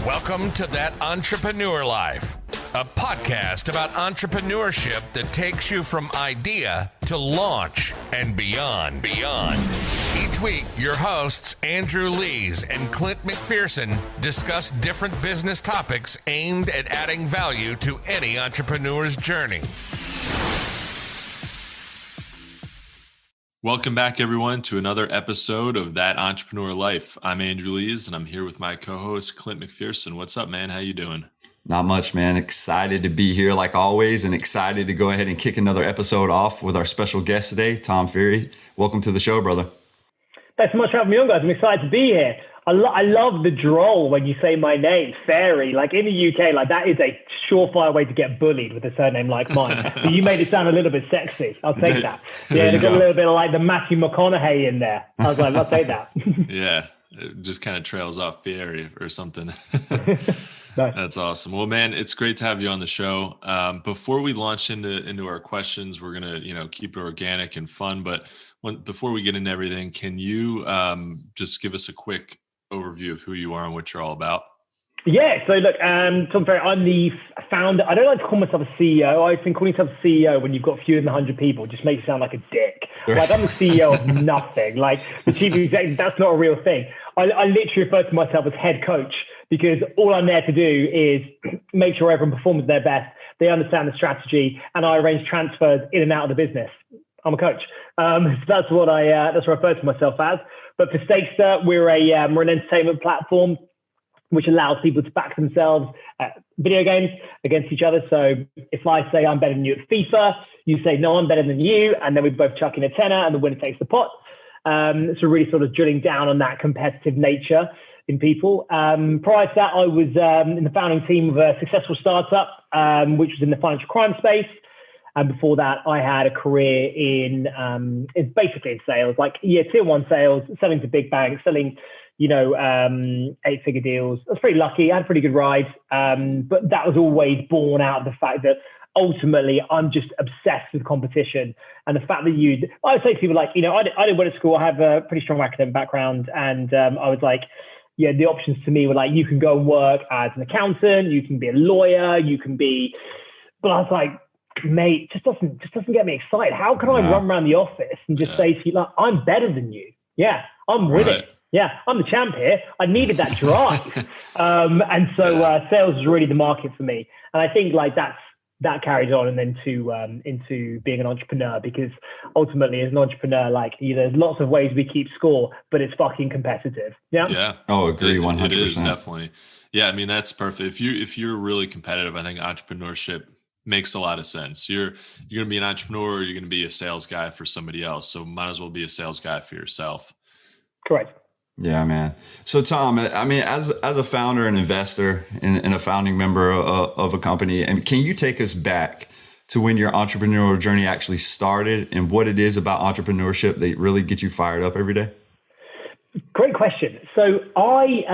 Welcome to That Entrepreneur Life, a podcast about entrepreneurship that takes you from idea to launch and beyond. Each week, your hosts, Andrew Lees and Clint McPherson, discuss different business topics aimed at adding value to any entrepreneur's journey. Welcome back, everyone, to another episode of That Entrepreneur Life. I'm Andrew Lees, and I'm here with my co-host, Clint McPherson. What's up, man? How you doing? Not much, man. Excited to be here like always, and excited to go ahead and kick another episode off with our special guest today, Tom Fairey. Welcome to the show, brother. Thanks so much for having me on, guys. I'm excited to be here. I love the droll when you say my name, Fairey. Like in the UK, like that is a surefire way to get bullied with a surname like mine. But you made it sound a little bit sexy. I'll take that. Yeah, they got a little bit of like the Matthew McConaughey in there. I was like, I'll take that. Yeah, it just kind of trails off Fairey or something. Nice. That's awesome. Well, man, it's great to have you on the show. Before we launch into our questions, we're gonna keep it organic and fun. But before we get into everything, can you just give us a quick overview of who you are and what you're all about? Yeah, so look, Tom Fairey, I'm the founder. I don't like to call myself a CEO. I think calling yourself a CEO when you've got fewer than 100 people just makes you sound like a dick. Like I'm the CEO of nothing. Like the chief executive, that's not a real thing. I literally refer to myself as head coach because all I'm there to do is make sure everyone performs their best. They understand the strategy, and I arrange transfers in and out of the business. I'm a coach. So that's what I refer to myself as. But for Stakester, we're an entertainment platform which allows people to back themselves at video games against each other. So if I say I'm better than you at FIFA, you say, no, I'm better than you. And then we both chuck in a tenner and the winner takes the pot. So really sort of drilling down on that competitive nature in people. Prior to that, I was in the founding team of a successful startup, which was in the financial crime space. And before that, I had a career in basically in sales, like tier one sales, selling to big banks, selling, 8-figure deals. I was pretty lucky. I had a pretty good ride. But that was always born out of the fact that ultimately I'm just obsessed with competition. And the fact that I would say to people like, I didn't went to school. I have a pretty strong academic background. And I was like, the options to me were like, you can go and work as an accountant, you can be a lawyer, but I was like, mate, just doesn't get me excited. How can I run around the office and just say to you, like, I'm better than you? Yeah, I'm winning. Yeah, I'm the champ here. I needed that drive. And so sales was really the market for me. And I think like that carries on and then into being an entrepreneur, because ultimately as an entrepreneur, like there's lots of ways we keep score, but it's fucking competitive. Yeah. Yeah. Oh, agree 100%. It is definitely. Yeah, I mean that's perfect. If you're really competitive, I think entrepreneurship makes a lot of sense. You're going to be an entrepreneur, or you're going to be a sales guy for somebody else. So might as well be a sales guy for yourself. Correct. Yeah, man. So Tom, I mean, as a founder and investor and a founding member of a company, and can you take us back to when your entrepreneurial journey actually started and what it is about entrepreneurship that really gets you fired up every day? Great question. So I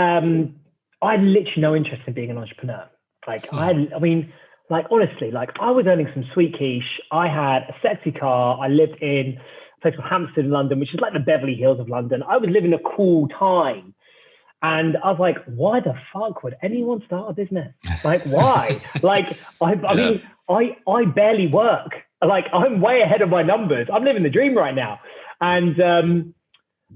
had literally no interest in being an entrepreneur. Like honestly, like I was earning some sweet quiche. I had a sexy car. I lived in a place called Hampstead in London, which is like the Beverly Hills of London. I was living a cool time. And I was like, why the fuck would anyone start a business? Like, why? Like, I mean, I barely work. Like, I'm way ahead of my numbers. I'm living the dream right now. And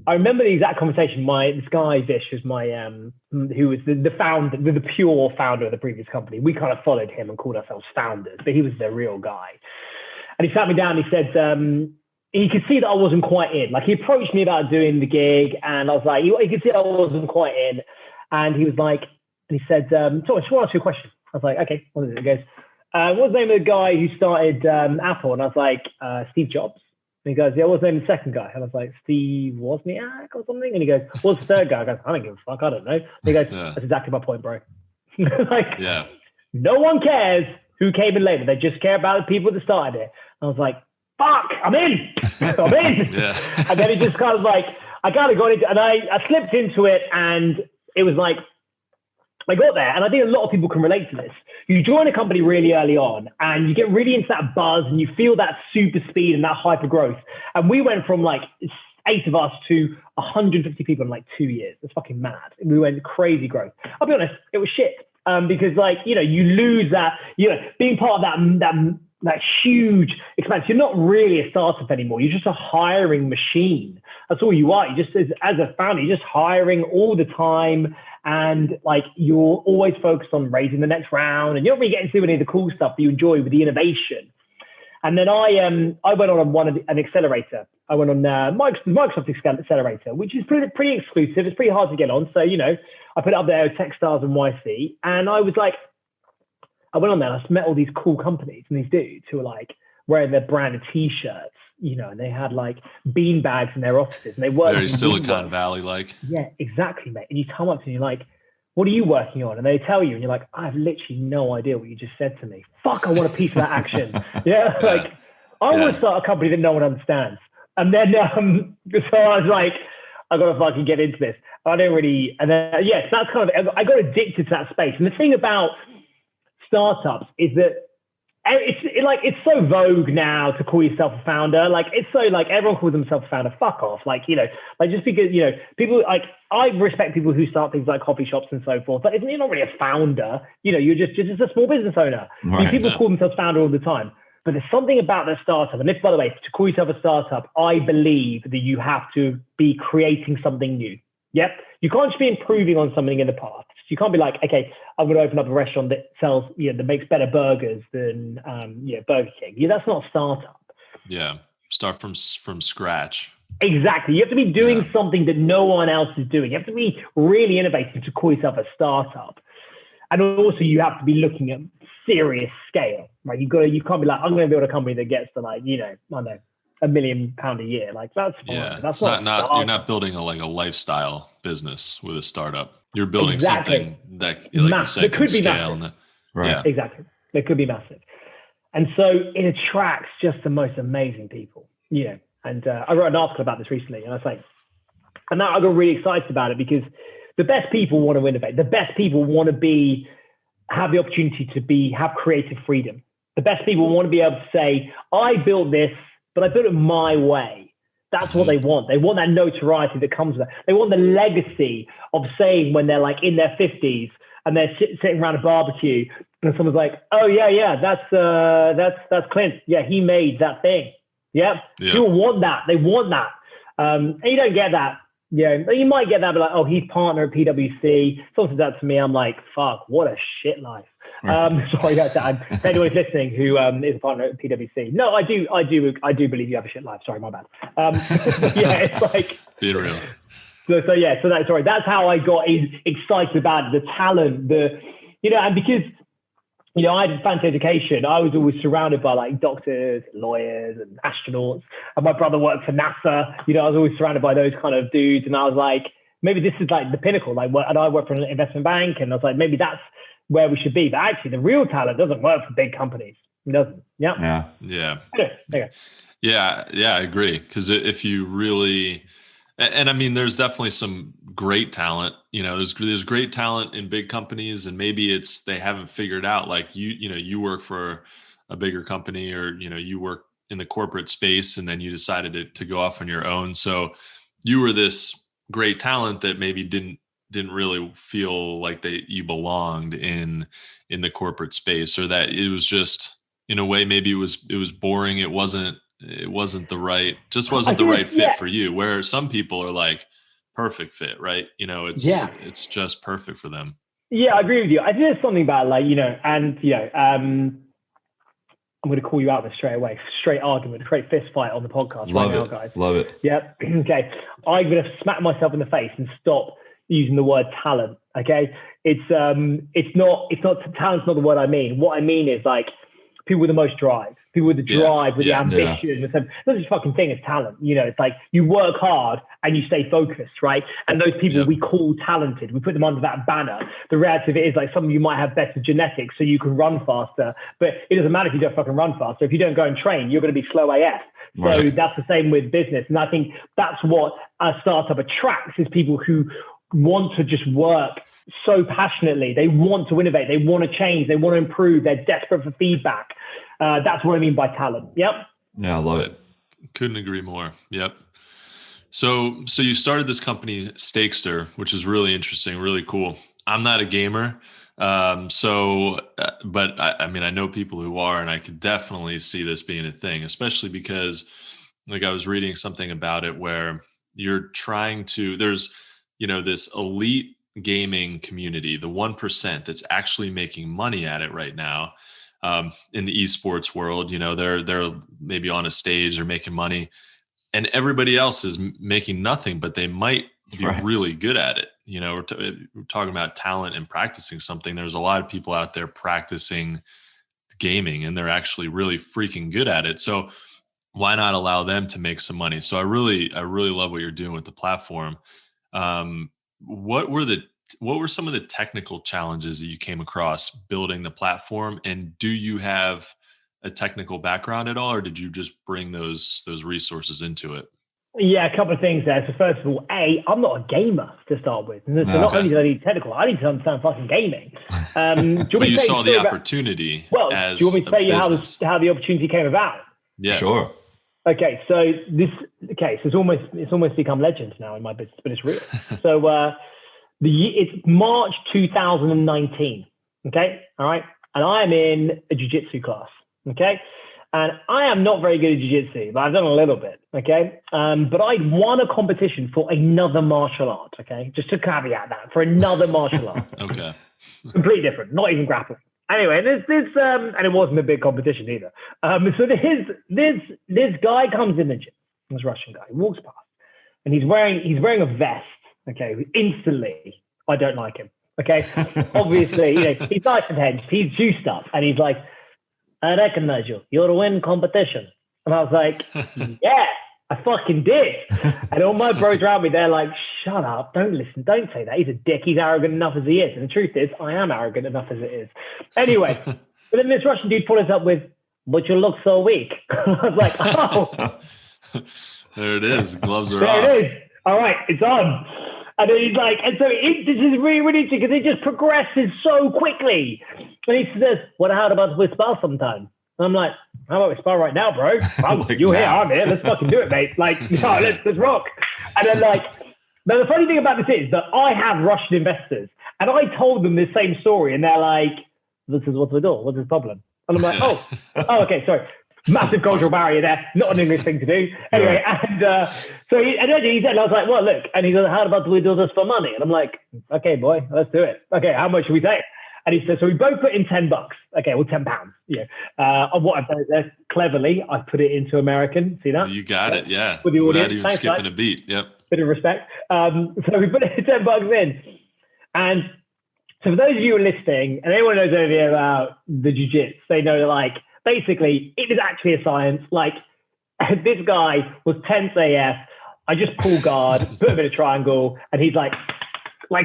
I remember the exact conversation. This guy, Vish, who's who was the founder, the pure founder of the previous company. We kind of followed him and called ourselves founders, but he was the real guy. And he sat me down and he said, he could see that I wasn't quite in. Like he approached me about doing the gig, and I was like, he could see I wasn't quite in. And he was like, and he said, Tom, I just want to ask you a question. I was like, okay, what is it? He goes, what's the name of the guy who started Apple? And I was like, Steve Jobs. And he goes, yeah, what's the name of the second guy? And I was like, Steve Wozniak or something. And he goes, what's the third guy? I go, I don't give a fuck. I don't know. And he goes, that's exactly my point, bro. No one cares who came in later. They just care about the people that started it. And I was like, fuck, I'm in. Yeah. And then it just kind of like, I kind of got into, and I slipped into it, and it was like, I got there, and I think a lot of people can relate to this. You join a company really early on, and you get really into that buzz, and you feel that super speed and that hyper growth. And we went from like 8 of us to 150 people in like 2 years. It's fucking mad. We went crazy growth. I'll be honest, it was shit. Because like, you know, you lose that, you know, being part of that huge expanse. You're not really a startup anymore. You're just a hiring machine. That's all you are. You just, as a founder, you're just hiring all the time. And like, you're always focused on raising the next round, and you don't really get to do any of the cool stuff that you enjoy with the innovation. And then I went on an accelerator. I went on Microsoft Accelerator, which is pretty exclusive. It's pretty hard to get on. So, you know, I put it up there with Techstars and YC. And I was like, I went on there and I met all these cool companies and these dudes who were like wearing their branded t-shirts, you know, and they had like bean bags in their offices and they worked. Very Silicon Valley like. Yeah, exactly, mate. And you come up to them and you're like, what are you working on? And they tell you and you're like, I have literally no idea what you just said to me. Fuck, I want a piece of that action. Yeah, like I want to start a company that no one understands. And then, so I was like, I got to fucking get into this. I didn't really, and then, yes, that's kind of, I got addicted to that space. And the thing about startups is that it's so vogue now to call yourself a founder. Like, it's so like everyone calls themselves a founder. Fuck off. Like, you know, like just because, you know, people like, I respect people who start things like coffee shops and so forth, but you're not really a founder. You know, you're just a small business owner. Right. I mean, people call themselves founder all the time. But there's something about the startup. And if, by the way, to call yourself a startup, I believe that you have to be creating something new. Yep. You can't just be improving on something in the past. You can't be like, okay, I'm going to open up a restaurant that sells, you know, that makes better burgers than, Burger King. Yeah, that's not a startup. Yeah. Start from scratch. Exactly. You have to be doing something that no one else is doing. You have to be really innovative to call yourself a startup. And also you have to be looking at serious scale, right? You can't be like, I'm going to build a company that gets to like, you know, I don't know, £1 million a year. Like that's fine. Yeah. That's not you're not building a lifestyle business with a startup. You're building something that, like you said, can scale. Right. Yeah. Exactly. It could be massive. And so it attracts just the most amazing people, you know. And I wrote an article about this recently, and I was like, and now I got really excited about it because the best people want to innovate. The best people want to have the opportunity to have creative freedom. The best people want to be able to say, I built this, but I built it my way. That's what they want. They want that notoriety that comes with it. They want the legacy of saying when they're like in their 50s and they're sitting around a barbecue and someone's like, oh yeah, that's Clint. Yeah, he made that thing. Yep. People want that. They want that. And you don't get that. Yeah, you might get that, but like, oh, he's partner at PwC. Someone says that to me. I'm like, fuck, what a shit life. Sorry, guys. If anyone's listening who is a partner at PwC. No, I do believe you have a shit life. Sorry, my bad. Yeah, it's like be real. That's how I got excited about the talent, and because, you know, I had fancy education. I was always surrounded by like doctors, lawyers, and astronauts. And my brother worked for NASA. You know, I was always surrounded by those kind of dudes. And I was like, maybe this is like the pinnacle. Like, and I work for an investment bank, and I was like, maybe that's where we should be. But actually, the real talent doesn't work for big companies. It doesn't. Yeah. Yeah, I agree. Because if you really, and I mean, there's definitely some great talent. You know, there's great talent in big companies, and maybe they haven't figured out. Like you work for a bigger company, or you know, you work in the corporate space, and then you decided to go off on your own. So you were this great talent that maybe didn't really feel like you belonged in the corporate space, or that it was just, in a way, maybe it was boring. It wasn't the right fit for you, where some people are like perfect fit, right? You know, it's just perfect for them. Yeah, I agree with you. I think there's something about like, you know, and, you know, I'm going to call you out this straight away. Straight argument, straight fist fight on the podcast now, guys. Love it. Yep. Okay. I'm going to smack myself in the face and stop using the word talent. Okay. It's not talent's not the word I mean. What I mean is like people with the most drive, people with the drive, with the ambition. There's this fucking thing as talent. You know, it's like you work hard and you stay focused, right? And those people we call talented. We put them under that banner. The reality of it is like some of you might have better genetics so you can run faster, but it doesn't matter if you don't fucking run faster. If you don't go and train, you're going to be slow AF. So that's the same with business. And I think that's what a startup attracts, is people who want to just work so passionately. They want to innovate. They want to change. They want to improve. They're desperate for feedback. That's what I mean by talent. Yep. Yeah, I love it. Couldn't agree more. Yep. So you started this company, Stakester, which is really interesting, really cool. I'm not a gamer. But I mean, I know people who are, and I could definitely see this being a thing, especially because like I was reading something about it where you're trying to, there's, this elite gaming community, the 1% that's actually making money at it right now. In the esports world, they're maybe on a stage, they're making money, and everybody else is making nothing, but they might be really good at it. We're talking about talent and practicing something. There's a lot of people out there practicing gaming and they're actually really freaking good at it. So why not allow them to make some money? So I really love what you're doing with the platform. What were some of the technical challenges that you came across building the platform? And do you have a technical background at all, or did you just bring those resources into it? Yeah, a couple of things there. So first of all, I'm not a gamer to start with. So not only do I need technical, I need to understand fucking gaming. But you saw the opportunity. Well, do you want me to tell you how the opportunity came about? Yeah, sure. Okay, so it's almost become legend now in my business, but it's real. So it's March 2019. Okay, all right, and I am in a jiu-jitsu class. Okay. And I am not very good at jiu-jitsu, but I've done a little bit, okay? But I won a competition for another martial art, okay? Just to caveat that, for another martial art. Okay. Completely different, not even grappling. Anyway, and it wasn't a big competition either. So this guy comes in the gym, this Russian guy, walks past, and he's wearing a vest, okay? Instantly, I don't like him, okay? Obviously, he's nice and hench, he's juiced up, and he's like, I recognize you. You're winning competition. And I was like, yeah, I fucking did. And all my bros around me, they're like, shut up. Don't listen. Don't say that. He's a dick. He's arrogant enough as he is. And the truth is, I am arrogant enough as it is. Anyway, but then this Russian dude follows up with, but you look so weak. I was like, oh. There it is. Gloves are there off. It is. All right, it's on. And then he's like, and so this is really, really interesting because it just progresses so quickly. And he says, how about we spar sometime? And I'm like, how about we spar right now, bro? You're here, I'm here. Let's fucking do it, mate. Like, no, let's rock. And then now the funny thing about this is that I have Russian investors and I told them this same story and they're like, this is what we do. What's the problem? And I'm like, oh, okay, sorry. Massive cultural barrier there, not an English thing to do. Anyway, and so he said, I was like, well, look, and he goes, how about we do this for money? And I'm like, okay, boy, let's do it. Okay, how much should we take? And he said, so we both put in $10. Okay, well, £10. Yeah. And what I've done there, cleverly, I put it into American. See that? You got it, yeah. With the audience. Without even skipping a beat. Yep. Bit of respect. So we put $10 in. And so for those of you who are listening, and anyone knows anything about the jiu-jitsu, they know that, basically, it is actually a science. This guy was tense AF. I just pull guard, put him in a triangle, and he's like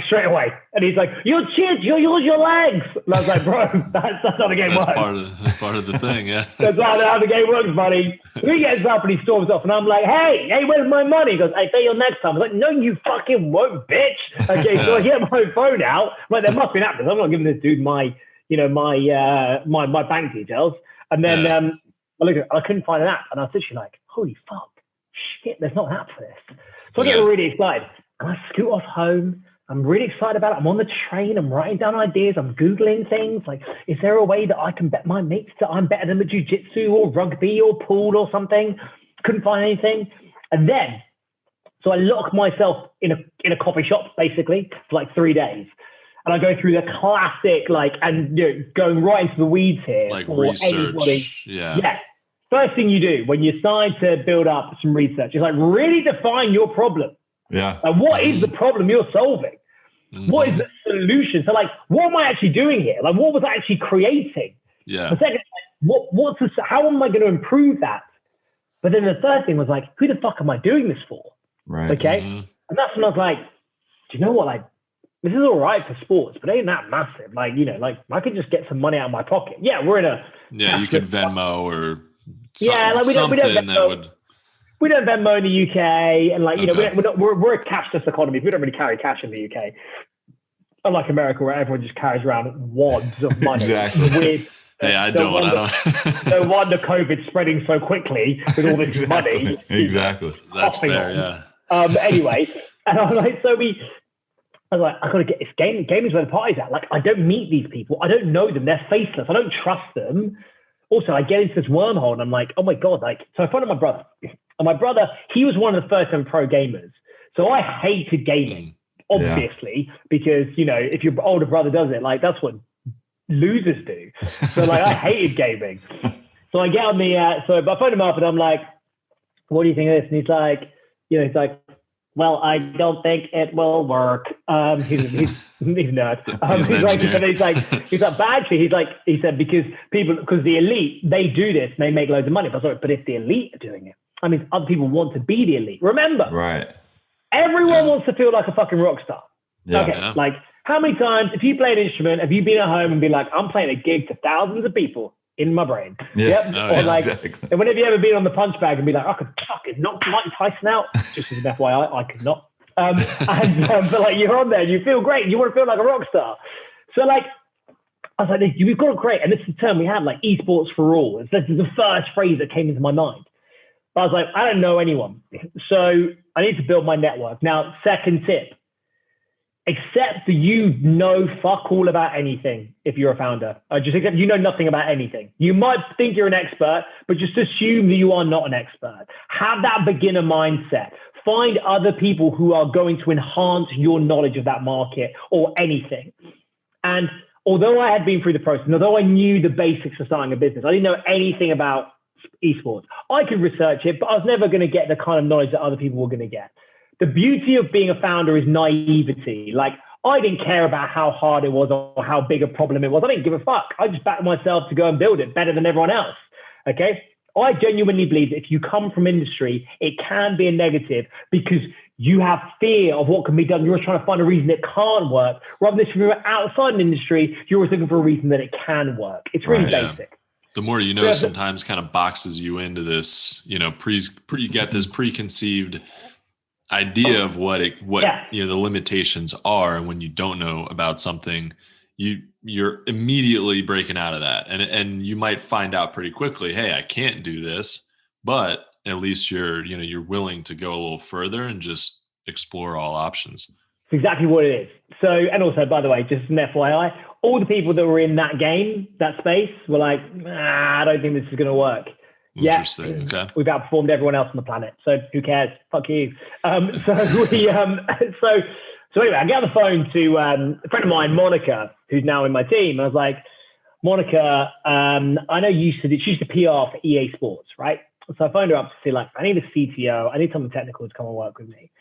straight away. And he's like, you cheat, you use your legs. And I was like, bro, that's not how the game works. That's part of the thing, yeah. That's not how the game works, buddy. He gets up and he storms off, and I'm like, hey, where's my money? He goes, I pay you next time. I was like, no, you fucking won't, bitch. Okay, so I get my phone out. There must be an app. I'm not giving this dude my bank details. And then I looked at it, I couldn't find an app. And I was literally like, holy fuck, shit, there's not an app for this. So I get really excited. And I scoot off home. I'm really excited about it. I'm on the train. I'm writing down ideas. I'm Googling things. Is there a way that I can bet my mates that I'm better than the jiu-jitsu or rugby or pool or something? Couldn't find anything. And then, so I lock myself in a coffee shop, basically, for 3 days. And I go through the classic, going right into the weeds here. Research. Yeah. First thing you do when you decide to build up some research is really define your problem. Yeah. What is the problem you're solving? Mm-hmm. What is the solution? So what am I actually doing here? What was I actually creating? Yeah. The second, how am I going to improve that? But then the third thing was who the fuck am I doing this for? Right. Okay. Mm-hmm. And that's when I was like, do you know what? This is all right for sports, but it ain't that massive. I could just get some money out of my pocket. Yeah, we're in a... Yeah, you could Venmo or we don't Venmo. We don't Venmo in the UK. And we're a cashless economy. We don't really carry cash in the UK. Unlike America, where everyone just carries around wads of money. Exactly. Hey, I don't. No wonder COVID's spreading so quickly with all this money. Exactly. That's fair, yeah. Anyway, and I was like, I was like, I gotta get this game. Game is where the party's at. Like, I don't meet these people. I don't know them. They're faceless. I don't trust them. Also, I get into this wormhole and I'm like, oh my God. Like, so I found my brother. And my brother, he was one of the first ever pro gamers. So I hated gaming, obviously, because, you know, if your older brother does it, like, that's what losers do. So, like, I hated gaming. So I get on the, so I phone him up and I'm like, what do you think of this? And he's like, he's like, well, I don't think it will work. He's nerd. He's like, but actually, he said, because the elite, they do this and they make loads of money. But if the elite are doing it, I mean, other people want to be the elite. Remember, right? Everyone wants to feel like a fucking rock star. Yeah. Okay, like how many times, if you play an instrument, have you been at home and been like, I'm playing a gig to thousands of people in my brain? Yeah. Yep. Oh, or exactly. And whenever you ever been on the punch bag and be like, I could fucking knock Mike Tyson out, just as an FYI, I could not. But like you're on there, and you feel great, you want to feel like a rock star. So like, I was like, we've got a great, and this is the term we have, like esports for all. This is the first phrase that came into my mind. But I was like, I don't know anyone. So I need to build my network. Now, second tip, accept that you know fuck all about anything if you're a founder. Just accept you know nothing about anything. You might think you're an expert, but just assume that you are not an expert. Have that beginner mindset. Find other people who are going to enhance your knowledge of that market or anything. And although I had been through the process, and although I knew the basics of starting a business, I didn't know anything about esports. I could research it, but I was never going to get the kind of knowledge that other people were going to get. The beauty of being a founder is naivety. Like, I didn't care about how hard it was or how big a problem it was. I didn't give a fuck. I just backed myself to go and build it better than everyone else. Okay. I genuinely believe that if you come from industry, it can be a negative because you have fear of what can be done. You're trying to find a reason it can't work. Rather than if you're outside an industry, you're always looking for a reason that it can work. It's really basic. The more you know, sometimes kind of boxes you into this, you get this preconceived idea of what the limitations are. And when you don't know about something, you're immediately breaking out of that. And you might find out pretty quickly, hey, I can't do this, but at least you're willing to go a little further and just explore all options. It's exactly what it is. So, and also, by the way, just an FYI, all the people that were in that game, that space, were like, I don't think this is going to work. Interesting. Okay. We've outperformed everyone else on the planet. So who cares? Fuck you. So anyway, I get on the phone to a friend of mine, Monica, who's now in my team. I was like, Monica, I know you used to PR for EA Sports, right? So I phoned her up to say, like, I need a CTO. I need someone technical to come and work with me.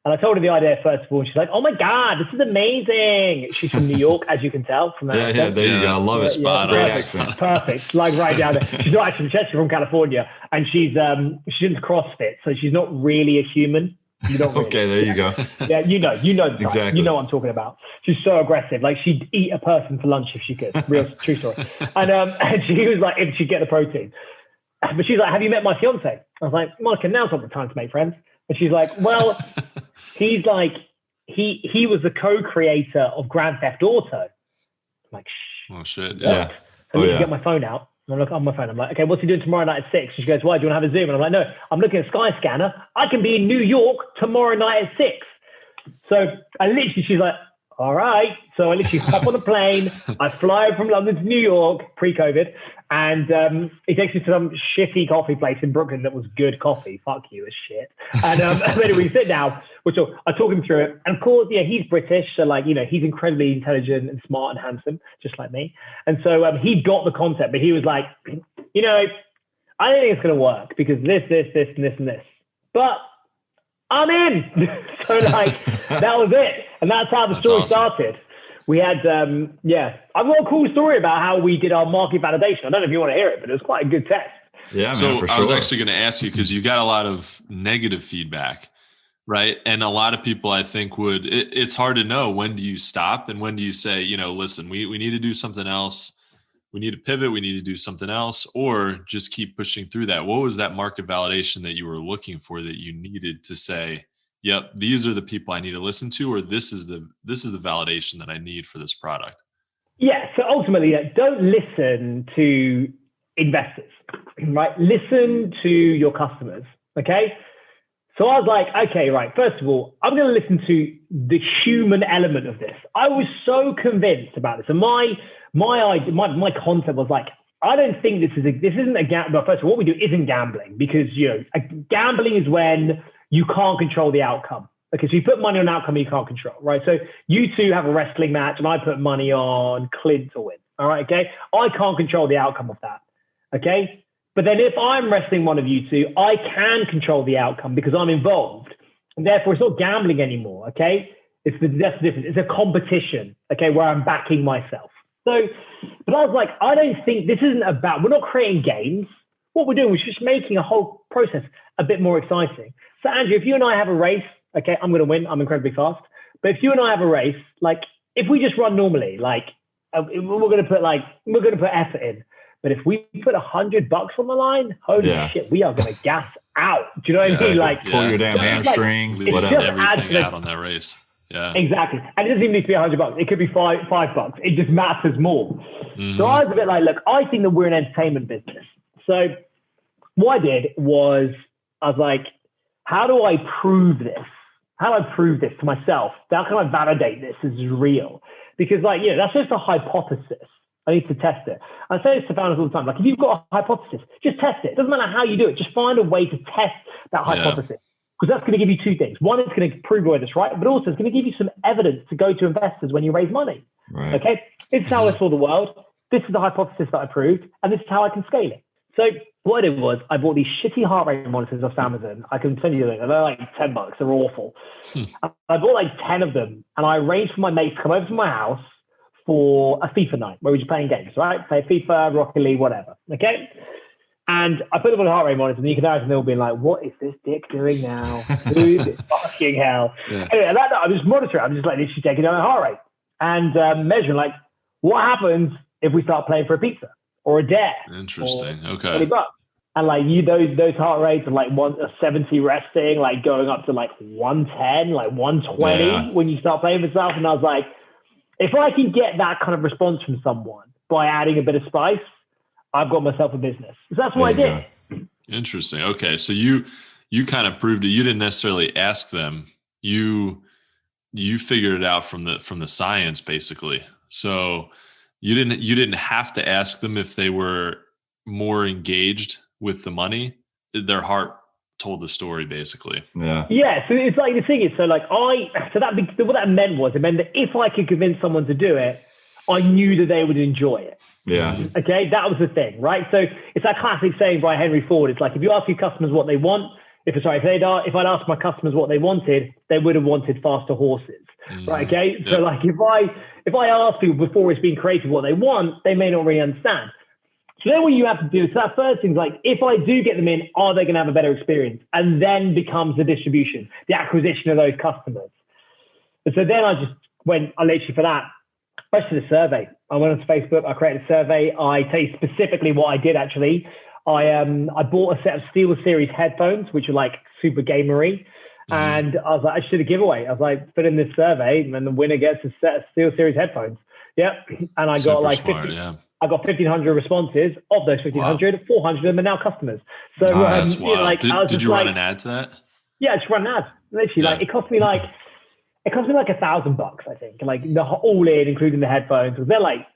And I told her the idea first of all, and she's like, oh my God, this is amazing. She's from New York, as you can tell from that. Yeah, there you go. I love it. Great accent. Perfect. Like right down there. She's not actually she's from California, and she's into CrossFit, so she's not really a human. You don't really. Okay, there you go. Yeah, you know exactly. You know what I'm talking about. She's so aggressive. Like she'd eat a person for lunch if she could. Real true story. And she was like, if she'd get the protein. But she's like, have you met my fiance? I was like, Monica, now's not the time to make friends. And she's like, well, he's like, he was the co-creator of Grand Theft Auto. I'm like, shh. Oh shit. Yeah. I need to get my phone out. And I look on my phone. I'm like, okay, what's he doing tomorrow night at 6? And she goes, why, do you want to have a Zoom? And I'm like, no, I'm looking at Skyscanner. I can be in New York tomorrow night at 6. So she's like, all right. So I literally hop on a plane. I fly from London to New York, pre-COVID. And he takes me to some shitty coffee place in Brooklyn that was good coffee. Fuck you, it's shit. And then we sit down. I talk him through it. And of course, he's British. So he's incredibly intelligent and smart and handsome, just like me. And so he got the concept, but he was like, I don't think it's going to work because this, and this, and this. But I'm in. So that was it. And that's how the story started. We had, I've got a cool story about how we did our market validation. I don't know if you want to hear it, but it was quite a good test. Yeah, man, for sure. I was actually going to ask you because you got a lot of negative feedback, right? And a lot of people, I think, it's hard to know when do you stop and when do you say, listen, we need to do something else. We need to pivot. We need to do something else, or just keep pushing through that. What was that market validation that you were looking for that you needed to say, yep, these are the people I need to listen to, or this is the validation that I need for this product? Yeah. So ultimately, don't listen to investors, right? Listen to your customers. Okay. So I was like, okay, right. First of all, I'm going to listen to the human element of this. I was so convinced about this. And my concept was like, I don't think this isn't a gamble. But first of all, what we do isn't gambling, because, gambling is when you can't control the outcome. Okay, so you put money on an outcome you can't control, right? So you two have a wrestling match and I put money on Clint to win. All right, okay? I can't control the outcome of that. Okay? But then if I'm wrestling one of you two, I can control the outcome because I'm involved. And therefore, it's not gambling anymore, okay? That's the difference. It's a competition, okay, where I'm backing myself. So, but I was like, I don't think this isn't about, we're not creating games. What we're doing is just making a whole process a bit more exciting. So Andrew, if you and I have a race, okay, I'm going to win. I'm incredibly fast. But if you and I have a race, like if we just run normally, like we're going to put effort in. But if we put $100 on the line, holy shit, we are going to gas out. Do you know what I mean? Like pull your damn hamstring, whatever. Everything out on that race. Yeah, exactly. And it doesn't even need to be $100. It could be $5. It just matters more. Mm-hmm. So I was a bit like, look, I think that we're an entertainment business. So what I did was I was like, how do I prove this? How do I prove this to myself? How can I validate this as real? Because that's just a hypothesis. I need to test it. I say this to founders all the time. Like, if you've got a hypothesis, just test it. It doesn't matter how you do it. Just find a way to test that hypothesis. Because that's going to give you two things. One, it's going to prove whether it's right, but also it's going to give you some evidence to go to investors when you raise money. Right. Okay? This is how I saw the world. This is the hypothesis that I proved, and this is how I can scale it. So what I did was I bought these shitty heart rate monitors off Amazon. I can send you them. They're like $10. They're awful. I bought like 10 of them, and I arranged for my mates to come over to my house for a FIFA night where we're just playing games, right? Play FIFA, Rocket League, whatever. Okay? And I put them on the heart rate monitor, and you can imagine they'll be like, what is this dick doing now? Who is it? Fucking hell. Yeah. Anyway, at that night, I'm just monitoring. I'm just like literally taking down the heart rate and measuring like what happens if we start playing for a pizza or a dare. Interesting. Okay. $20. And like those heart rates are like 70 resting, like going up to like 110, like 120 when you start playing for stuff. And I was like, if I can get that kind of response from someone by adding a bit of spice, I've got myself a business. So that's what I did. Interesting. Okay. So you kind of proved it. You didn't necessarily ask them. You figured it out from the science, basically. So you didn't have to ask them if they were more engaged with the money. Their heart told the story, basically. Yeah. So it's like the thing is, what that meant was, it meant that if I could convince someone to do it, I knew that they would enjoy it. Yeah. Okay. That was the thing, right? So it's that classic saying by Henry Ford. It's like, if you ask your customers what they want, if I'd asked my customers what they wanted, they would have wanted faster horses. Right. Okay. Yep. So like, if I ask people before it's being created what they want, they may not really understand. So then what you have to do is that first thing is like, if I do get them in, are they going to have a better experience? And then becomes the distribution, the acquisition of those customers. And so then I literally for that, I did a survey. I went onto Facebook, I created a survey. I tell you specifically what I did actually. I bought a set of SteelSeries headphones, which are like super gamery. And I was like, I should have giveaway. I was like, put in this survey and then the winner gets a set of SteelSeries headphones. Yep. And I got like 1,500 responses. Of those 1,500, 400 of them are now customers. So did you run an ad to that? Yeah, I just ran an ad. Literally, it cost me like $1,000, I think. Like the all in, including the headphones. They're like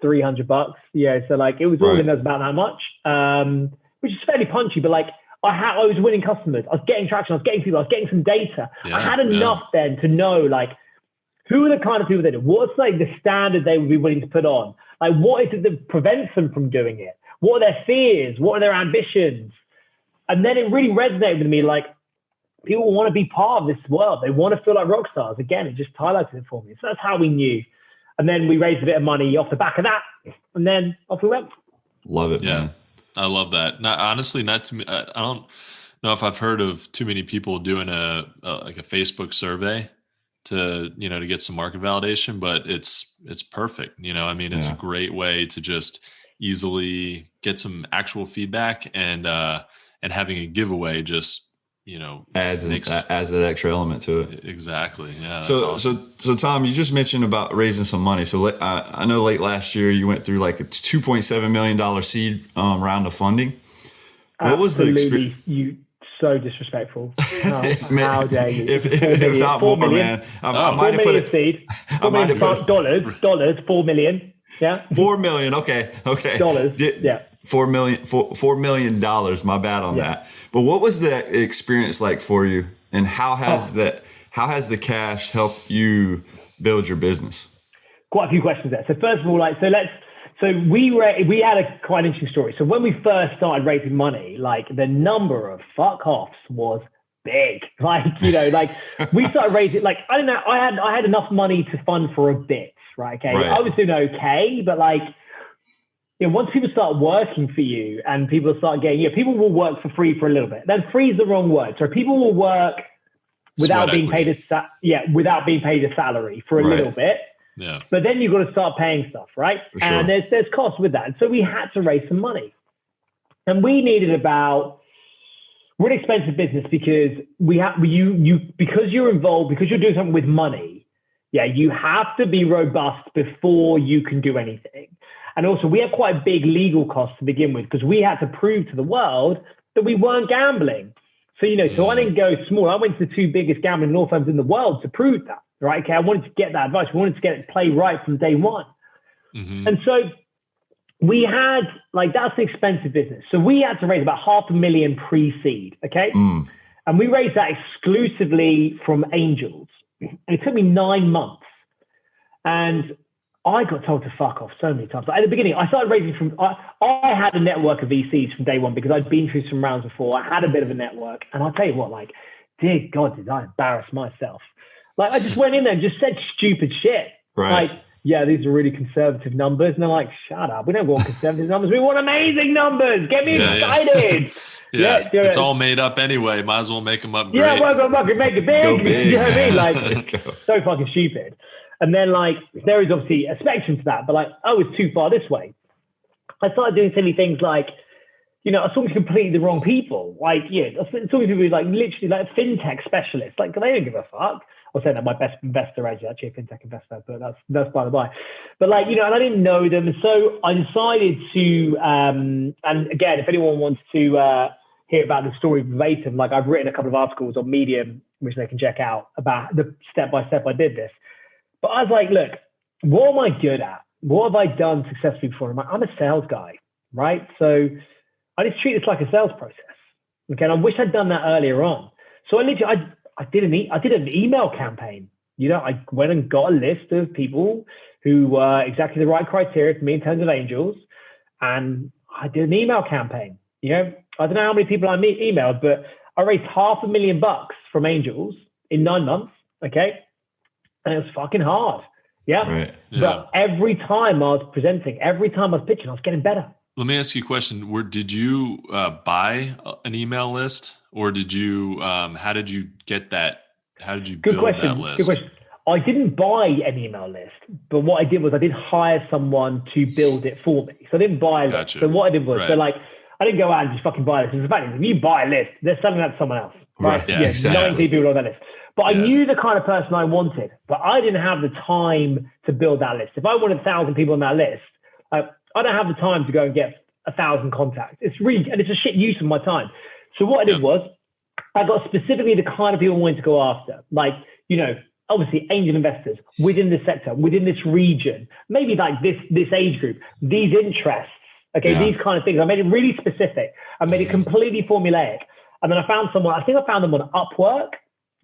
$300. Yeah. So like it was all in, about that much. Which is fairly punchy, but like I was winning customers. I was getting traction. I was getting people. I was getting some data. I had enough then to know like, who are the kind of people that do? What's like the standard they would be willing to put on? Like, what is it that prevents them from doing it? What are their fears? What are their ambitions? And then it really resonated with me. Like, people want to be part of this world. They want to feel like rock stars. Again, it just highlighted it for me. So that's how we knew. And then we raised a bit of money off the back of that. And then off we went. Love it, man. I love that. Honestly, not to me. I don't know if I've heard of too many people doing a Facebook survey to get some market validation, but it's perfect. It's a great way to just easily get some actual feedback, and having a giveaway just adds that extra element to it. Exactly. Yeah. So Tom, you just mentioned about raising some money. So I know late last year you went through like a $2.7 million seed round of funding. What was the experience? You so disrespectful. Man, How dare you? if not more, man. I might have put it. Seed. I might have put it. Dollars, 4 million. Yeah. 4 million. Okay. Dollars. Yeah. $4 million. My bad on that. But what was the experience like for you, and how has the cash helped you build your business? Quite a few questions there. So first of all, we had a quite interesting story. So when we first started raising money, like the number of fuck offs was big. Like, we started raising, like, I don't know, I had enough money to fund for a bit, right? Okay. Right. I was doing okay, but like, once people start working for you and people start getting, people will work for free for a little bit. Then free is the wrong word. So people will work without being paid a salary for a little bit. Yeah. But then you've got to start paying stuff, right? For sure. And there's costs with that. And so we had to raise some money. And we needed we're an expensive business because because you're involved, because you're doing something with money, you have to be robust before you can do anything. And also we have quite big legal costs to begin with, because we had to prove to the world that we weren't gambling. So, so I didn't go small. I went to the 2 biggest gambling law firms in the world to prove that, right? Okay, I wanted to get that advice. We wanted to get it play right from day one. Mm-hmm. And so we had, that's an expensive business. So we had to raise about $500,000 pre-seed, okay? And we raised that exclusively from angels. And it took me 9 months. And I got told to fuck off so many times. At the beginning, I started raising I had a network of VCs from day one because I'd been through some rounds before. I had a bit of a network. And I'll tell you what, dear God, did I embarrass myself. I just went in there and just said stupid shit. Right. These are really conservative numbers. And they're like, shut up. We don't want conservative numbers. We want amazing numbers. Get me excited. Yeah. It's all made up anyway. Might as well make them up great. Yeah, might as well fucking make it big. Go big. You know what I mean? So fucking stupid. And then there is obviously a spectrum to that, but I was too far this way. I started doing silly things I was talking to completely the wrong people. I was talking to people literally fintech specialists. They don't give a fuck. I was saying that my best investor is actually a fintech investor, but that's by the by. But and I didn't know them. And so I decided to, and again, if anyone wants to hear about the story verbatim, I've written a couple of articles on Medium, which they can check out about the step-by-step I did this. But I was like, look, what am I good at? What have I done successfully before? I'm a sales guy, right? So I just treat this like a sales process. Okay, and I wish I'd done that earlier on. So I did an email campaign. I went and got a list of people who were exactly the right criteria for me in terms of angels, and I did an email campaign. I don't know how many people I emailed, but I raised $500,000 from angels in 9 months. Okay. And it was fucking hard. Yeah. Right. Yeah. But every time I was presenting, every time I was pitching, I was getting better. Let me ask you a question. Did you buy an email list, or did you, how did you get that? How did you build that list? Good question. I didn't buy an email list, but what I did was I did hire someone to build it for me. So I didn't buy a list. Gotcha. So what I did was, Right. I didn't go out and just fucking buy a list. In fact, if you buy a list, they're selling that to someone else. Right. Yeah, exactly. 90 people on that list. But I knew the kind of person I wanted, but I didn't have the time to build that list. If I wanted 1,000 people on that list, I don't have the time to go and get 1,000 contacts. It's a shit use of my time. So what I did was I got specifically the kind of people I wanted to go after. Obviously angel investors within this sector, within this region, maybe this age group, these interests. Okay, these kind of things. I made it really specific. I made it completely formulaic. And then I found someone, I think I found them on Upwork.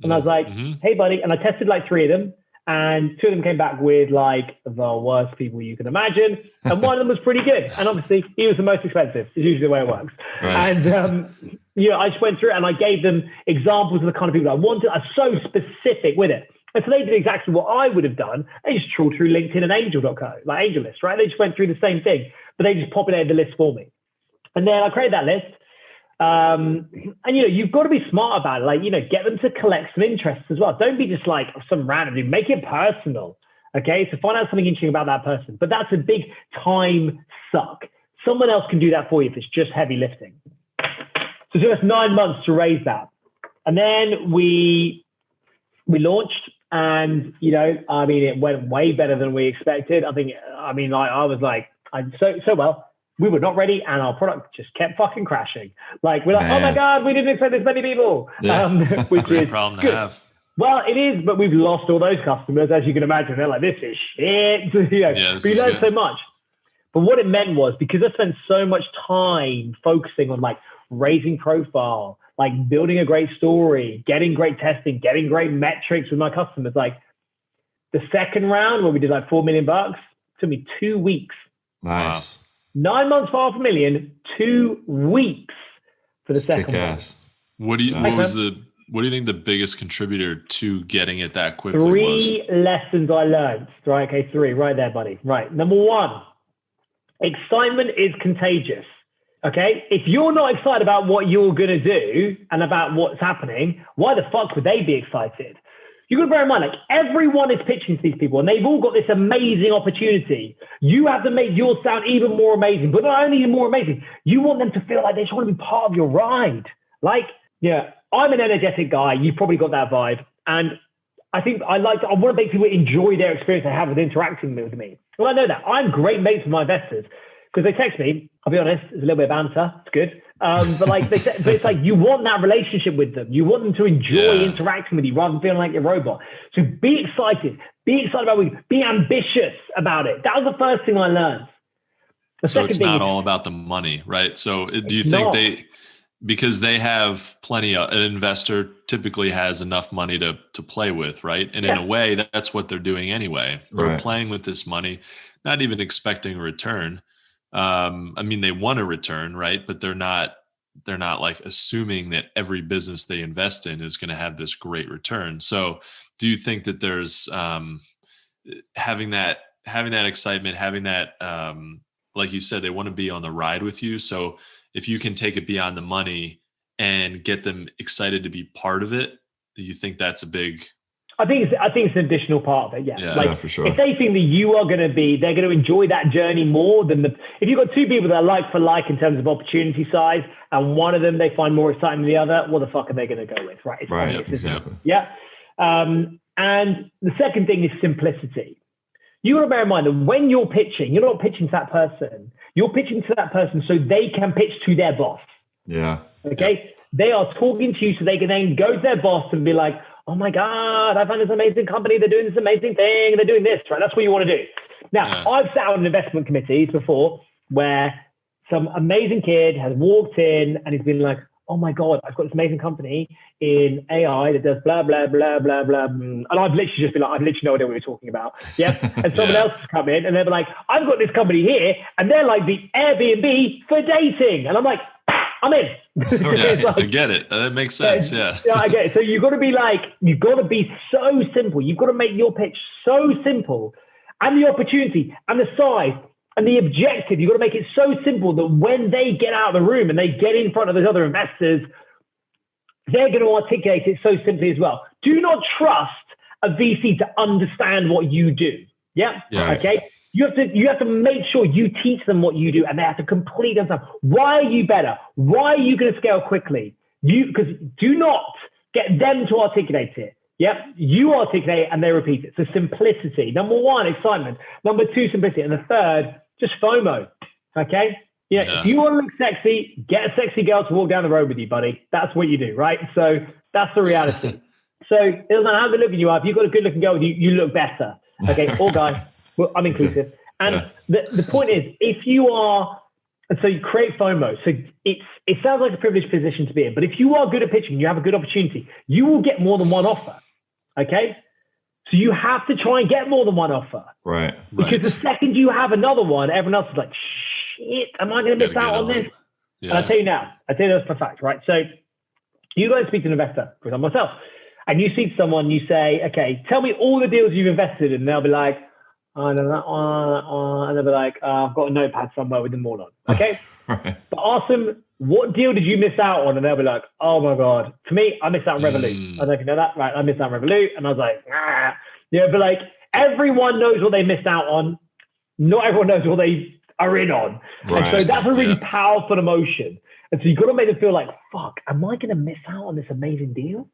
And I was like, hey, buddy. And I tested 3 of them. And 2 of them came back with the worst people you can imagine. And one of them was pretty good. And obviously he was the most expensive. It's usually the way it works. Right. And, I just went through it and I gave them examples of the kind of people I wanted. I was so specific with it. And so they did exactly what I would have done. They just trawled through LinkedIn and angel.co, AngelList, right? They just went through the same thing, but they just populated the list for me. And then I created that list. And you've got to be smart about it. Get them to collect some interests as well. Don't be just some random, make it personal. Okay. So find out something interesting about that person, but that's a big time suck. Someone else can do that for you if it's just heavy lifting. So it took us 9 months to raise that. And then we launched and, it went way better than we expected. I was so well. we were not ready, and our product just kept fucking crashing. Like, we're like, Man. oh my God, we didn't expect this many people. Yeah. Which Great is problem good. to have. Well, it is, but we've lost all those customers, as you can imagine. They're like, this is shit. But you learn so much. But what it meant was, because I spent so much time focusing on like raising profile, like building a great story, getting great testing, getting great metrics with my customers. Like the second round where we did like $4 million took me 2 weeks. Nice. 9 months for $500,000, 2 weeks for the second one. What do you think the biggest contributor to getting it that quickly was? 3 lessons I learned. Right, okay, 3 right there, buddy. Right. Number 1, excitement is contagious. Okay, if you're not excited about what you're going to do and about what's happening, why the fuck would they be excited? You've got to bear in mind, like, everyone is pitching to these people and they've all got this amazing opportunity. You have to make yours sound even more amazing, but not only more amazing, you want them to feel like they just want to be part of your ride. Like, yeah, I'm an energetic guy. You've probably got that vibe. And I think I want to make people enjoy their experience they have with interacting with me. Well, I know that. I'm great mates with my investors because they text me. I'll be honest, it's a little bit of banter. It's good. But like, but it's like you want that relationship with them. You want them to enjoy interacting with you rather than feeling like you're a robot. So be excited. Be excited about it. Be ambitious about it. That was the first thing I learned. So it's not all about the money, right? So do you think because they have plenty of, an investor typically has enough money to play with, right? And in a way, that's what they're doing anyway. They're playing with this money, not even expecting a return. I mean, they want a return, right? But they're not like assuming that every business they invest in is going to have this great return. So do you think that there's having that excitement, having that, like you said, they want to be on the ride with you. So if you can take it beyond the money and get them excited to be part of it, do you think that's a big... I think it's an additional part of it. Yeah, for sure. If they think that you are going to be, they're going to enjoy that journey more than if you've got 2 people that are like for like in terms of opportunity size, and one of them they find more exciting than the other, what the fuck are they going to go with, right? Exactly. Yeah. And the second thing is simplicity. You got to bear in mind that when you're pitching, you're not pitching to that person. You're pitching to that person so they can pitch to their boss. Yeah. Okay. They are talking to you so they can then go to their boss and be like, oh my God, I found this amazing company. They're doing this amazing thing. They're doing this, right? That's what you want to do. Now, I've sat on investment committees before where some amazing kid has walked in and he's been like, oh my God, I've got this amazing company in AI that does blah, blah, blah, blah, blah. And I've literally just been like, I've literally no idea what you're talking about. Yeah. And someone else has come in and they're like, I've got this company here and they're like the Airbnb for dating. And I'm like, I'm in. I get it. That makes sense. Yeah, I get it. So you've got to be so simple. You've got to make your pitch so simple, and the opportunity and the size and the objective. You've got to make it so simple that when they get out of the room and they get in front of those other investors, they're going to articulate it so simply as well. Do not trust a VC to understand what you do. Yeah. Okay. You have to make sure you teach them what you do, and they have to completely understand. Why are you better? Why are you going to scale quickly? Because do not get them to articulate it. Yep, you articulate it and they repeat it. So simplicity. Number 1, excitement. Number 2, simplicity. And the third, just FOMO. Okay? If you want to look sexy, get a sexy girl to walk down the road with you, buddy. That's what you do, right? So that's the reality. So it doesn't matter how good looking you are. If you've got a good looking girl with you, you look better. Okay, all guys. Well, I'm inclusive. And the point is, if you are, and so you create FOMO. So it sounds like a privileged position to be in, but if you are good at pitching, you have a good opportunity, you will get more than one offer. Okay? So you have to try and get more than one offer. Right. Because the second you have another one, everyone else is like, shit, am I going to miss out on this? Yeah. And I'll tell you this for a fact, right? So you go and speak to an investor, for example, myself, and you see someone, you say, okay, tell me all the deals you've invested in. And they'll be like, oh, no, that one. And they'll be like, I've got a notepad somewhere with them all on. Okay? Right. But ask them, what deal did you miss out on? And they'll be like, oh my God. For me, I missed out on Revolut. I don't know if you know that. Right. I missed out on Revolut. And I was like, yeah, but like everyone knows what they missed out on. Not everyone knows what they are in on. Right. And so that's a really powerful emotion. And so you've got to make them feel like, fuck, am I going to miss out on this amazing deal?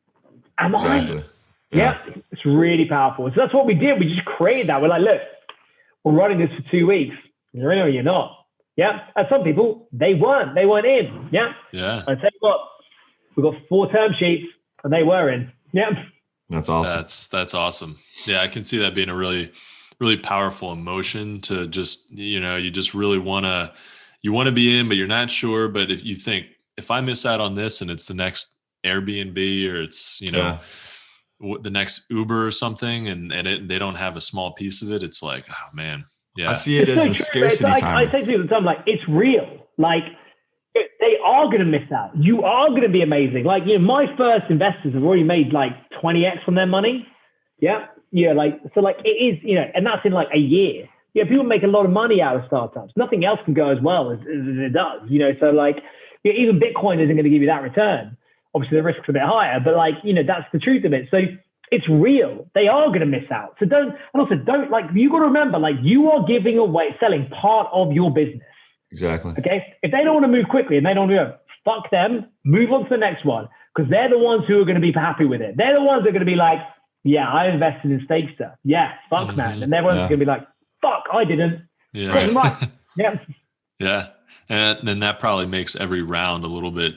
Am I? Yeah, it's really powerful. So that's what we did. We just created that. We're like, look, we're running this for 2 weeks. You're in or you're not. Yeah. And some people, they weren't in. Yeah. Yeah. I tell you what, we got 4 term sheets and they were in. Yeah. That's awesome. That's awesome. Yeah. I can see that being a really, really powerful emotion to just, you just really want to be in, but you're not sure. But if you think, if I miss out on this and it's the next Airbnb or it's, the next Uber or something, and they don't have a small piece of it, it's like, oh man. Yeah. I see it as a scarcity time. I say to people all the time, like, it's real. Like, they are going to miss out. You are going to be amazing. Like, my first investors have already made like 20x on their money. Yeah. Yeah. So it is, and that's in like a year. Yeah. People make a lot of money out of startups. Nothing else can go as well as it does, so like, even Bitcoin isn't going to give you that return. Obviously the risk's a bit higher, but that's the truth of it. So it's real. They are going to miss out. So don't, you got to remember, like, you are giving away, selling part of your business. Exactly. Okay. If they don't want to move quickly and they don't do it, fuck them, move on to the next one. Because they're the ones who are going to be happy with it. They're the ones that are going to be like, yeah, I invested in Stakester. Yeah, fuck man. And everyone's going to be like, fuck, I didn't. Yeah. Yeah. Yeah. And then that probably makes every round a little bit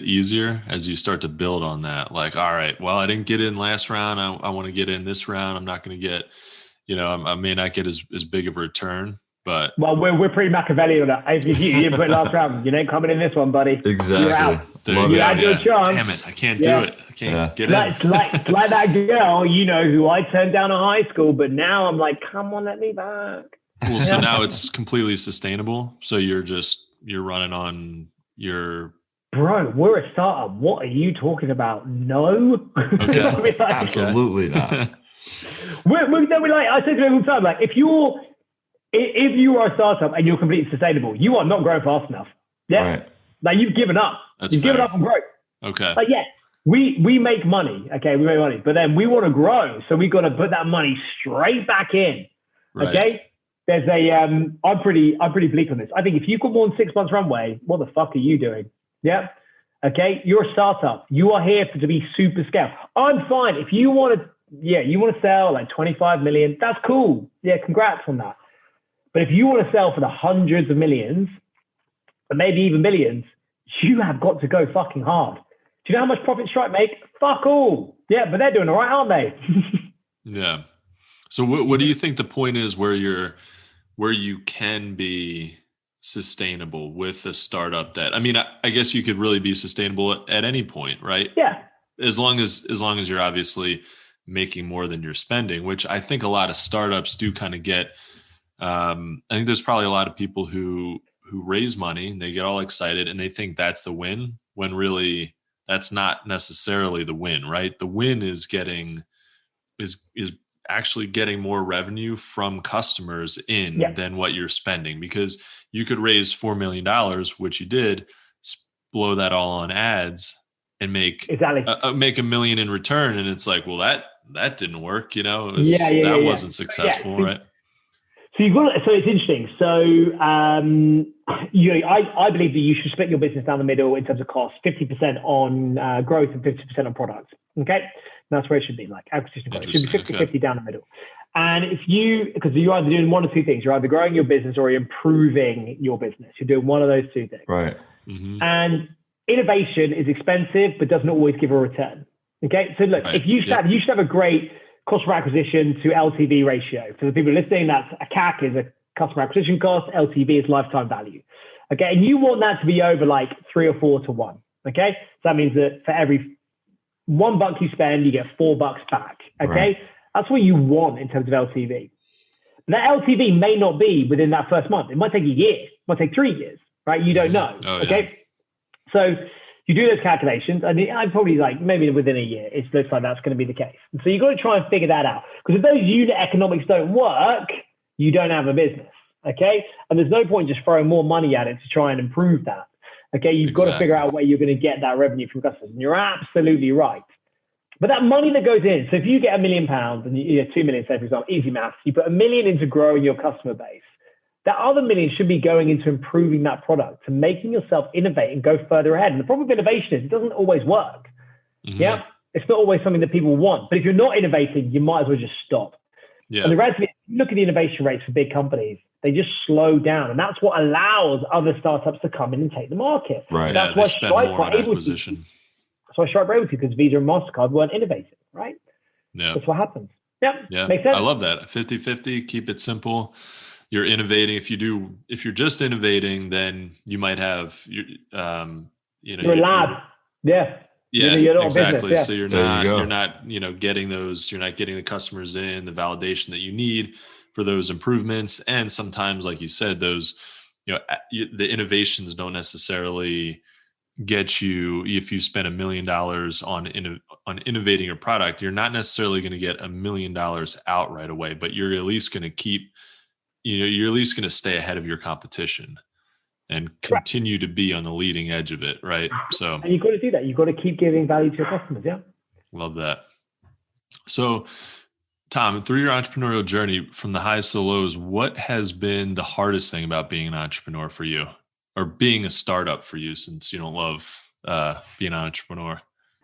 easier as you start to build on that. Like, all right, well, I didn't get in last round. I want to get in this round. I'm not going to get, I may not get as big of a return, but. Well, we're pretty Machiavellian on that. If you didn't put last round, you ain't coming in this one, buddy. Exactly. You had your chance. Damn it. I can't do it. I can't get in. It's like that girl, who I turned down in high school, but now I'm like, come on, let me back. Well, so now it's completely sustainable. So you're running on your. Bro, we're a startup. What are you talking about? No. Okay. Absolutely not. I say to people all the time, like, if you are a startup and you're completely sustainable, you are not growing fast enough. Yeah. Right. Like, you've given up. You've given up on growth. Okay. Like, yeah, we make money. Okay. We make money, but then we want to grow. So we got to put that money straight back in. Right. Okay. There's I'm pretty bleak on this. I think if you've got more than 6 months runway, what the fuck are you doing? Yeah. Okay. You're a startup. You are here to be super scale. I'm fine. If you want to sell like 25 million, that's cool. Yeah. Congrats on that. But if you want to sell for the hundreds of millions, and maybe even millions, you have got to go fucking hard. Do you know how much profit Stripe make? Fuck all. Yeah. But they're doing all right, aren't they? Yeah. So what do you think the point is where you can be sustainable with a startup that, I mean, I guess you could really be sustainable at any point, right? Yeah. As long as you're obviously making more than you're spending, which I think a lot of startups do kind of get. I think there's probably a lot of people who raise money and they get all excited and they think that's the win, when really that's not necessarily the win, right? The win is actually getting more revenue from customers than what you're spending, because you could raise $4 million, which you did, blow that all on ads and make $1 million in return. And it's like, well, that didn't work. That wasn't successful. Right. So it's interesting. So, I believe that you should split your business down the middle in terms of cost, 50% on growth and 50% on products. Okay. That's where it should be, like acquisition growth. It should be 50-50 down the middle. And because you're either doing one or two things, you're either growing your business or you're improving your business. You're doing one of those two things. Right. Mm-hmm. And innovation is expensive, but doesn't always give a return. Okay. So look, if you should have a great cost per acquisition to LTV ratio. For the people listening, that's a CAC is a customer acquisition cost. LTV is lifetime value. Okay. And you want that to be over like 3 or 4 to 1. Okay. So that means that for every $1 you spend, you get $4 back. Okay. Right. That's what you want in terms of LTV. But that LTV may not be within that first month. It might take a year. It might take 3 years, right? You don't know. Okay. So you do those calculations, and I'm probably like maybe within a year, it looks like that's going to be the case. And so you've got to try and figure that out, because if those unit economics don't work, you don't have a business. Okay. And there's no point just throwing more money at it to try and improve that. Okay. You've got to figure out where you're going to get that revenue from customers. And you're absolutely right. But that money that goes in, so if you get £1 million and you get 2 million, say for example, easy maths, you put $1 million into growing your customer base, that other $1 million should be going into improving that product, to making yourself innovate and go further ahead. And the problem with innovation is it doesn't always work. Mm-hmm. Yeah. It's not always something that people want, but if you're not innovating, you might as well just stop. Yeah. And the reality is, look at the innovation rates for big companies. They just slow down. And that's what allows other startups to come in and take the market. Right. That's They why spend Stripe more were on able acquisition. to. That's why Stripe were able to, because Visa and MasterCard weren't innovating, right? Yeah. That's what happens. Yeah. Yeah. Makes sense. I love that. 50-50, keep it simple. You're innovating. If you're just innovating, then you might have, You're a lab. Yeah. Yeah, you're not exactly. business, yeah. So you're not getting the customers in, the validation that you need for those improvements. And sometimes, like you said, those, the innovations don't necessarily get you. If you spend $1 million on innovating your product, you're not necessarily going to get $1 million out right away, but you're at least going to you're at least going to stay ahead of your competition and continue to be on the leading edge of it. Right. So, and you've got to do that. You've got to keep giving value to your customers. Yeah. Love that. So, Tom, through your entrepreneurial journey, from the highs to the lows, what has been the hardest thing about being an entrepreneur for you, or being a startup for you, since you don't love being an entrepreneur?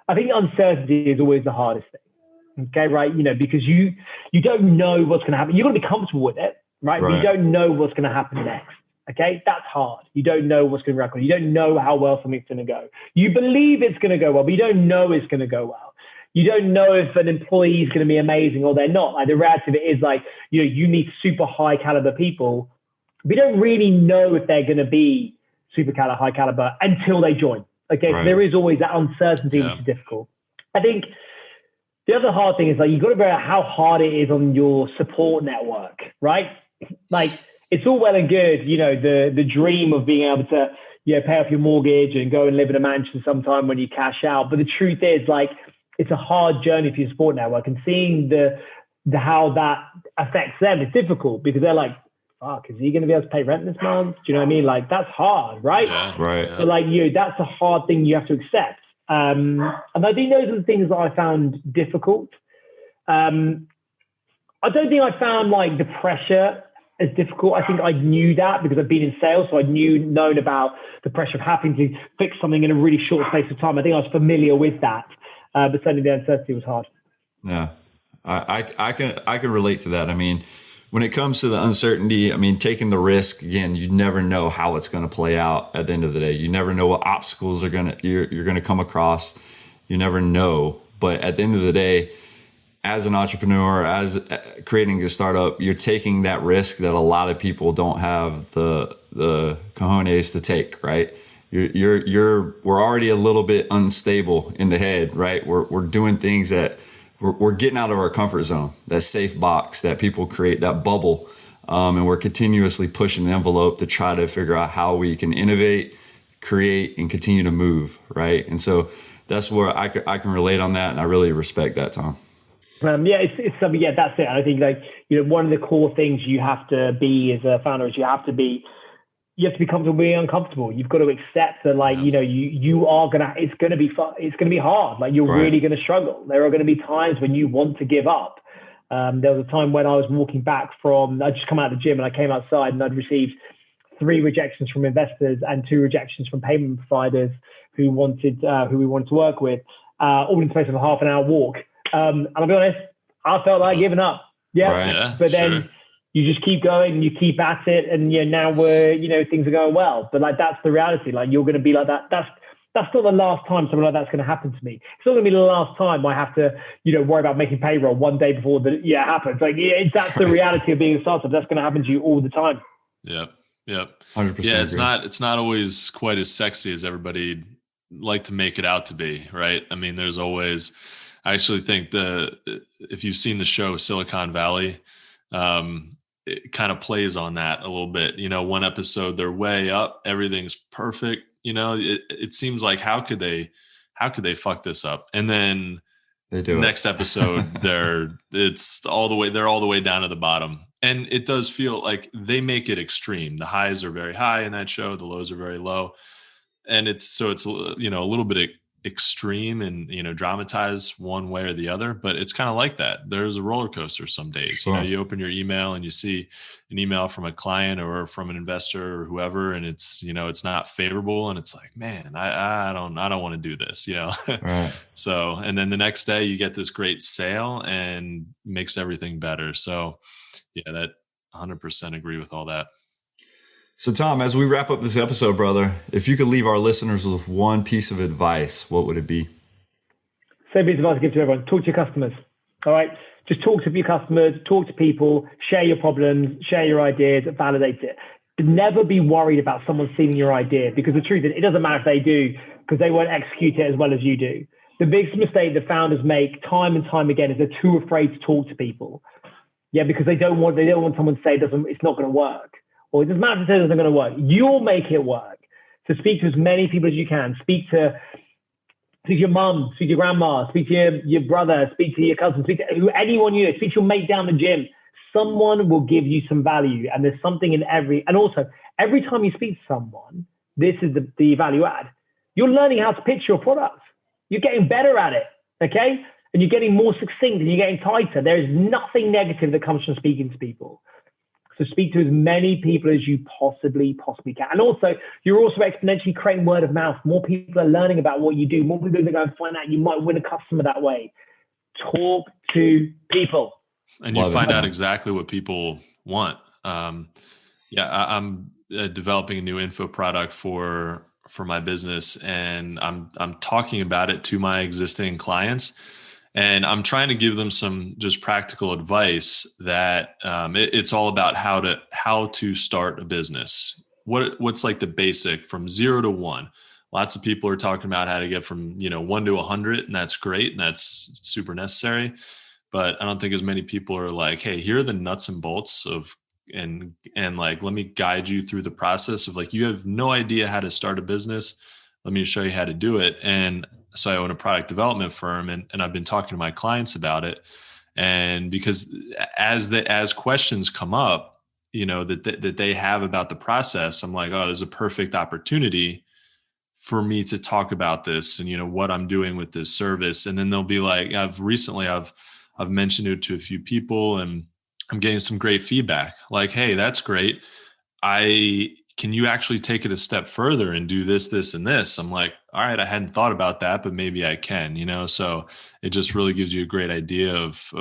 I think uncertainty is always the hardest thing. Okay, right? Because you don't know what's going to happen. You've got to be comfortable with it, right? But you don't know what's going to happen next. Okay, that's hard. You don't know what's going to happen. You don't know how well something's going to go. You believe it's going to go well, but you don't know it's going to go well. You don't know if an employee is going to be amazing or they're not. Like, the reality of it is, like, you need super high caliber people. We don't really know if they're going to be super high caliber until they join. Okay, so there is always that uncertainty, which is difficult. I think the other hard thing is, like, you've got to figure out how hard it is on your support network, right? Like, it's all well and good, the dream of being able to, pay off your mortgage and go and live in a mansion sometime when you cash out. But the truth is, like, it's a hard journey for your support network, and seeing the how that affects them is difficult, because they're like, fuck, is he going to be able to pay rent this month? Do you know what I mean? Like, that's hard, right? Yeah, right. So, like, that's a hard thing you have to accept. And I think those are the things that I found difficult. I don't think I found, like, the pressure as difficult. I think I knew that because I've been in sales, so I'd known about the pressure of having to fix something in a really short space of time. I think I was familiar with that, but certainly the uncertainty was hard. Yeah, I can relate to that. I mean, when it comes to the uncertainty, I mean, taking the risk, again, you never know how it's going to play out at the end of the day. You never know what obstacles you're going to come across. You never know. But at the end of the day, as an entrepreneur, as creating a startup, you're taking that risk that a lot of people don't have the cojones to take, right? We're already a little bit unstable in the head, right? We're doing things that we're getting out of our comfort zone, that safe box that people create, that bubble. And we're continuously pushing the envelope to try to figure out how we can innovate, create, and continue to move, right? And so that's where I can relate on that. And I really respect that, Tom. It's something. Yeah, that's it. I think, like, one of the core things you have to be as a founder is you have to be comfortable being uncomfortable. You've got to accept that, like, it's going to be fun. It's going to be hard. Like, you're really going to struggle. There are going to be times when you want to give up. There was a time when I was walking back I'd just come out of the gym, and I came outside and I'd received 3 rejections from investors and 2 rejections from payment providers who we wanted to work with, all in the space of a half an hour walk. And I'll be honest, I felt like giving up. Yeah. Right. Yeah, but then you just keep going and you keep at it. And now things are going well. But, like, that's the reality. Like, you're going to be like that. That's not the last time something like that's going to happen to me. It's not going to be the last time I have to, worry about making payroll one day before it happens. Like, that's the reality of being a startup. That's going to happen to you all the time. Yep. 100%. Yeah, it's not always quite as sexy as everybody like to make it out to be, right? I mean, there's always, I actually think if you've seen the show Silicon Valley, it kind of plays on that a little bit. One episode they're way up, everything's perfect. It seems like how could they fuck this up? And then they do. Next episode, they're all the way down to the bottom, and it does feel like they make it extreme. The highs are very high in that show, the lows are very low, and it's a little bit extreme and, dramatize one way or the other, but it's kind of like that. There's a roller coaster some days. Sure. You open your email and you see an email from a client or from an investor or whoever, and it's, it's not favorable, and it's like, man, I don't want to do this, Right. So, and then the next day you get this great sale and makes everything better. So yeah, that 100% agree with all that. So Tom, as we wrap up this episode, brother, if you could leave our listeners with one piece of advice, what would it be? Same piece of advice I give to everyone: talk to your customers. All right, just talk to your customers, talk to people, share your problems, share your ideas, validate it. Never be worried about someone stealing your idea, because the truth is, it doesn't matter if they do, because they won't execute it as well as you do. The biggest mistake that founders make time and time again is they're too afraid to talk to people. Yeah, because they don't want someone to say it's not going to work. Or it doesn't matter if it isn't going to work. You'll make it work. So speak to as many people as you can. Speak to your mum, speak to your grandma, speak to your brother, speak to your cousin, speak to anyone you know, speak to your mate down the gym. Someone will give you some value. And there's something in and also every time you speak to someone, this is the value add. You're learning how to pitch your product. You're getting better at it, okay? And you're getting more succinct and you're getting tighter. There is nothing negative that comes from speaking to people. So speak to as many people as you possibly can. And also, you're also exponentially creating word of mouth. More people are learning about what you do. More people are going to go and find out. You might win a customer that way. Talk to people. And you find out exactly what people want. I'm developing a new info product for my business, and I'm talking about it to my existing clients. And I'm trying to give them some just practical advice that it's all about how to start a business. What's like the basic from 0 to 1. Lots of people are talking about how to get from 1 to 100, and that's great and that's super necessary. But I don't think as many people are like, hey, here are the nuts and bolts of and like, let me guide you through the process of like, you have no idea how to start a business. Let me show you how to do it. And so I own a product development firm, and I've been talking to my clients about it. And because as questions come up, that they have about the process, I'm like, oh, there's a perfect opportunity for me to talk about this and, what I'm doing with this service. And then they'll be like, I've mentioned it to a few people, and I'm getting some great feedback. Like, hey, that's great. Can you actually take it a step further and do this, this, and this? I'm like, all right, I hadn't thought about that, but maybe I can, So it just really gives you a great idea of,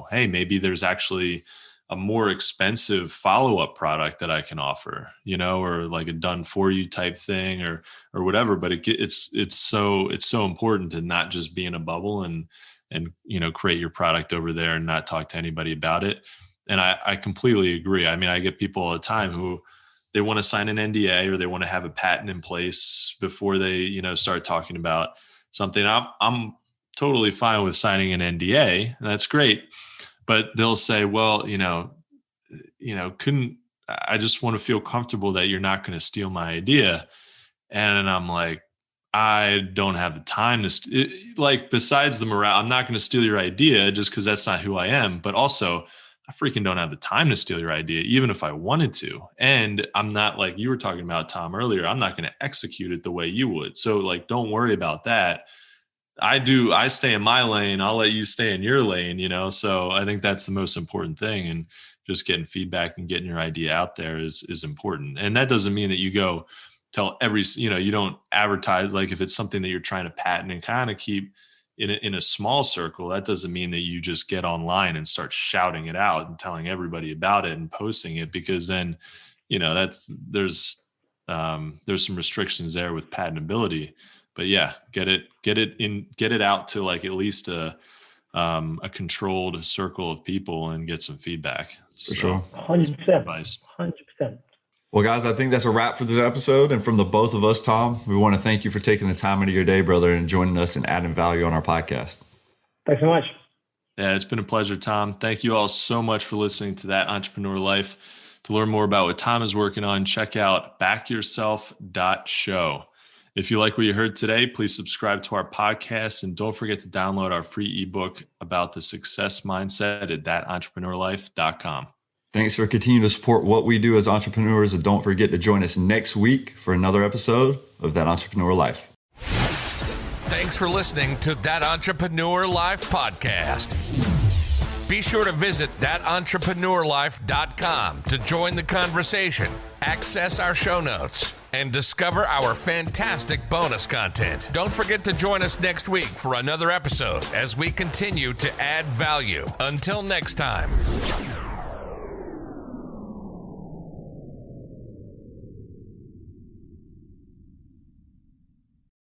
hey, maybe there's actually a more expensive follow-up product that I can offer, or like a done for you type thing or whatever. But it's so important to not just be in a bubble and create your product over there and not talk to anybody about it. And I completely agree. I mean, I get people all the time who they want to sign an NDA or they want to have a patent in place before they, start talking about something. I'm totally fine with signing an NDA, and that's great. But they'll say, well, I just want to feel comfortable that you're not going to steal my idea. And I'm like, I don't have the time to besides the morale, I'm not going to steal your idea just because that's not who I am. But also, I freaking don't have the time to steal your idea, even if I wanted to. And I'm not, like you were talking about, Tom, earlier, I'm not going to execute it the way you would. So like, don't worry about that. I stay in my lane. I'll let you stay in your lane, So I think that's the most important thing. And just getting feedback and getting your idea out there is important. And that doesn't mean that you go tell you don't advertise. Like if it's something that you're trying to patent and kind of keep in a small circle, that doesn't mean that you just get online and start shouting it out and telling everybody about it and posting it, because then, there's some restrictions there with patentability. But yeah, get it out to like at least a controlled circle of people and get some feedback. For sure. 100%. 100%. Well, guys, I think that's a wrap for this episode. And from the both of us, Tom, we want to thank you for taking the time out of your day, brother, and joining us and adding value on our podcast. Thanks so much. Yeah, it's been a pleasure, Tom. Thank you all so much for listening to That Entrepreneur Life. To learn more about what Tom is working on, check out backyourself.show. If you like what you heard today, please subscribe to our podcast, and don't forget to download our free ebook about the success mindset at thatentrepreneurlife.com. Thanks for continuing to support what we do as entrepreneurs, and don't forget to join us next week for another episode of That Entrepreneur Life. Thanks for listening to That Entrepreneur Life podcast. Be sure to visit thatentrepreneurlife.com to join the conversation, access our show notes, and discover our fantastic bonus content. Don't forget to join us next week for another episode as we continue to add value. Until next time.